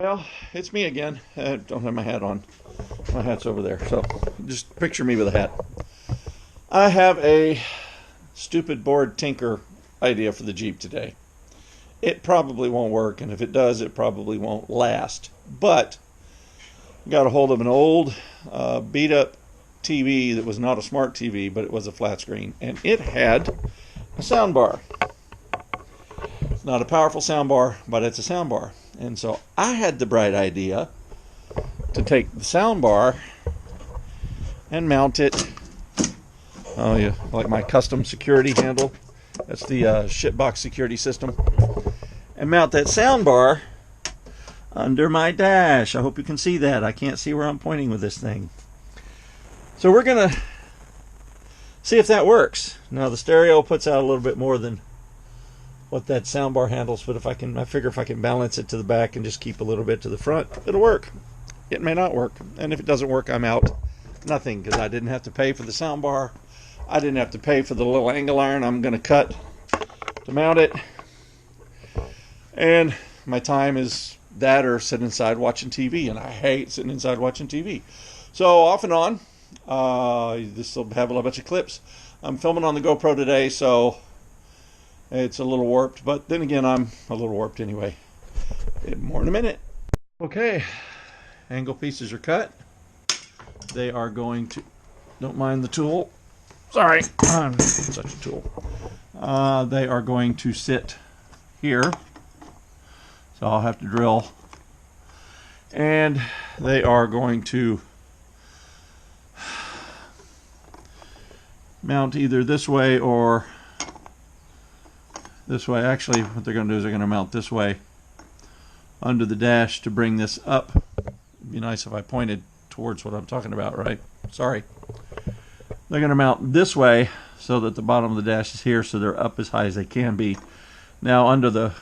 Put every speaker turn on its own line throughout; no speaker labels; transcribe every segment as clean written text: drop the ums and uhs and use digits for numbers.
Well, it's me again. I don't have my hat on. My hat's over there. So just picture me with a hat. I have a stupid bored tinker idea for the Jeep today. It probably won't work, and if it does, it probably won't last. But I got a hold of an old beat up TV that was not a smart TV, but it was a flat screen, and it had a sound bar. It's not a powerful sound bar, but it's a sound bar. And so I had the bright idea to take the sound bar and mount it. Oh, yeah, like my custom security handle. That's the shitbox security system. And mount that sound bar under my dash. I hope you can see that. I can't see where I'm pointing with this thing. So we're going to see if that works. Now the stereo puts out a little bit more than what that soundbar handles, but I figure if I can balance it to the back and just keep a little bit to the front, it'll work. It may not work, and if it doesn't work, I'm out. Nothing, because I didn't have to pay for the soundbar. I didn't have to pay for the little angle iron I'm going to cut to mount it. And my time is that or sitting inside watching TV, and I hate sitting inside watching TV. So off and on, this will have a bunch of clips. I'm filming on the GoPro today, so it's a little warped, but then again, I'm a little warped anyway. More in a minute. Okay, angle pieces are cut. They are going to, don't mind the tool. Sorry, I'm such a tool. They are going to sit here. So I'll have to drill. And they are going to mount either this way or this way. Actually, what they're going to do is they're going to mount this way under the dash to bring this up. It'd be nice if I pointed towards what I'm talking about, right? Sorry. They're going to mount this way so that the bottom of the dash is here, so they're up as high as they can be. Now, under the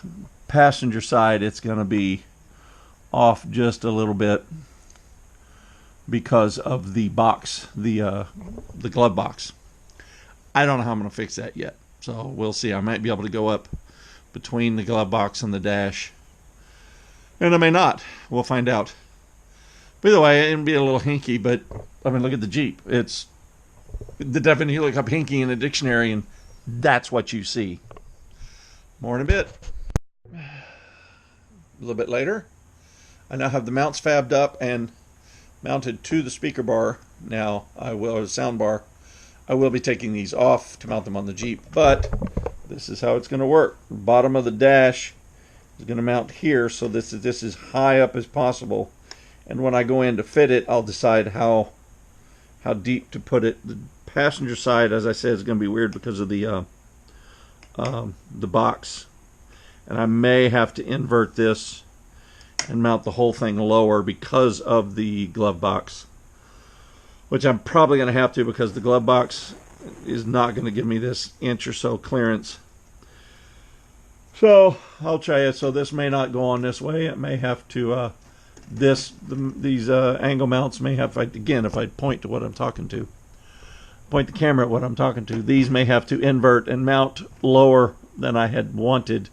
passenger side, it's going to be off just a little bit because of the box, the glove box. I don't know how I'm going to fix that yet. So we'll see. I might be able to go up between the glove box and the dash. And I may not. We'll find out. By the way, it'll be a little hinky, but I mean, look at the Jeep. It's the definition. You look up hinky in a dictionary, and that's what you see. More in a bit. A little bit later. I now have the mounts fabbed up and mounted to the speaker bar. Now I will, or the sound bar. I will be taking these off to mount them on the Jeep, but this is how it's going to work. The bottom of the dash is going to mount here, so this is as high up as possible. And when I go in to fit it, I'll decide how deep to put it. The passenger side, as I said, is going to be weird because of the box, and I may have to invert this and mount the whole thing lower because of the glove box. Which I'm probably going to have to because the glove box is not going to give me this inch or so clearance. So I'll try it. So this may not go on this way. It may have to, these angle mounts may have, if I point to what I'm talking to, point the camera at what I'm talking to, these may have to invert and mount lower than I had wanted.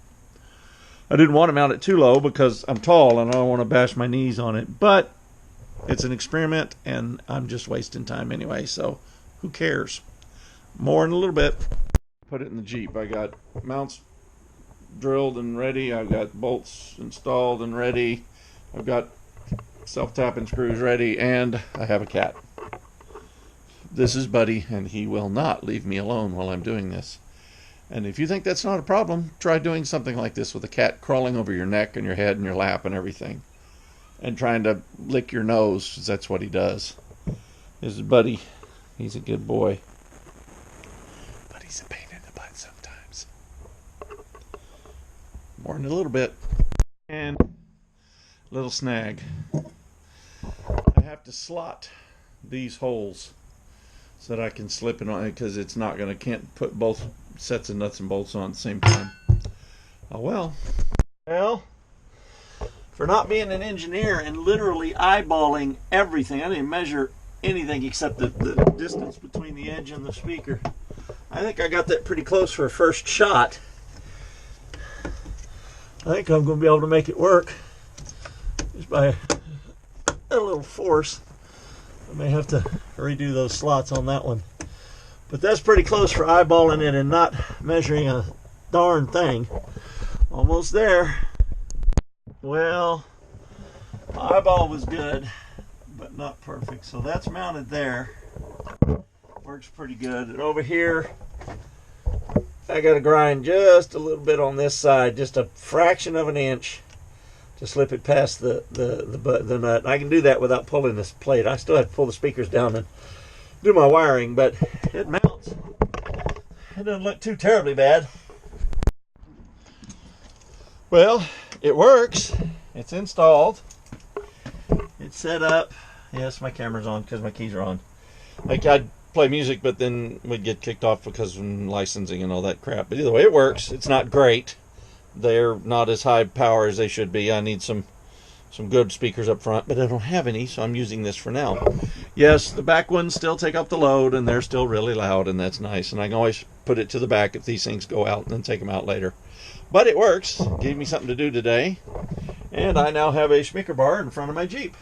I didn't want to mount it too low because I'm tall and I don't want to bash my knees on it, but it's an experiment, and I'm just wasting time anyway, so who cares? More in a little bit. Put it in the Jeep. I got mounts drilled and ready. I've got bolts installed and ready. I've got self-tapping screws ready, and I have a cat. This is Buddy, and he will not leave me alone while I'm doing this. And if you think that's not a problem, try doing something like this with a cat crawling over your neck and your head and your lap and everything. And trying to lick your nose, because that's what he does. This is Buddy. He's a good boy. But he's a pain in the butt sometimes. More in a little bit. And little snag. I have to slot these holes so that I can slip it on, because it's not going to, can't put both sets of nuts and bolts on at the same time. Oh well. Well, for not being an engineer and literally eyeballing everything, I didn't measure anything except the distance between the edge and the speaker. I think I got that pretty close for a first shot. I think I'm going to be able to make it work. by a little force. I may have to redo those slots on that one. But that's pretty close for eyeballing it and not measuring a darn thing. Almost there. Well, my eyeball was good, but not perfect. So that's mounted there. Works pretty good. And over here, I got to grind just a little bit on this side, just a fraction of an inch to slip it past the nut. I can do that without pulling this plate. I still have to pull the speakers down and do my wiring, but it mounts. It doesn't look too terribly bad. Well, it works. It's installed. It's set up. Yes, my camera's on because my keys are on. Like, I'd play music, but then we'd get kicked off because of licensing and all that crap. But either way, it works. It's not great. They're not as high power as they should be. I need some good speakers up front, but I don't have any, so I'm using this for now. Yes, the back ones still take up the load, and they're still really loud, and that's nice. And I can always put it to the back if these things go out and then take them out later. But it works. Gave me something to do today. And I now have a speaker bar in front of my Jeep.